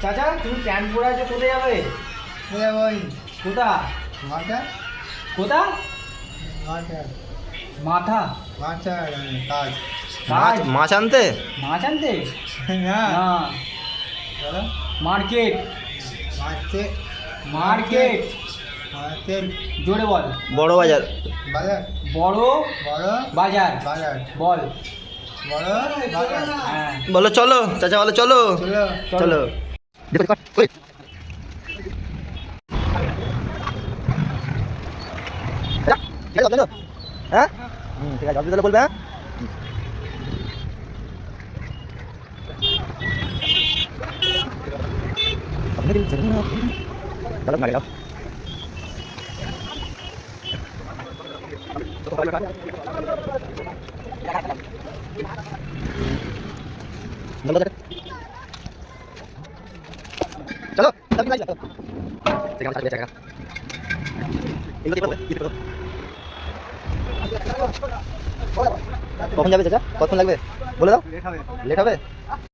চাচা তুমি প্যান্ট পরে আছো, কোথায় যাবে? ওই কোথা মাথা কোথা? মাথা মাথা মাথা কাজ কাজ? মাছ আনতে? মাছ আনতে না না, বলো মার্কেট মারতে মার্কেট মারতে জোরে বল। বড় বাজার। বাজার বড় বড় বাজার বাজার বল। বড় বাজার হ্যাঁ বলো চলো, চাচা বলো চলো। চলো চলো। হ্যাঁ ঠিক আছে, আপনি তাহলে বলবে। হ্যাঁ চলো না গেলাম। চলো কখন যাবে চাচা? কতক্ষণ লাগবে বলে দাও। লেট হবে?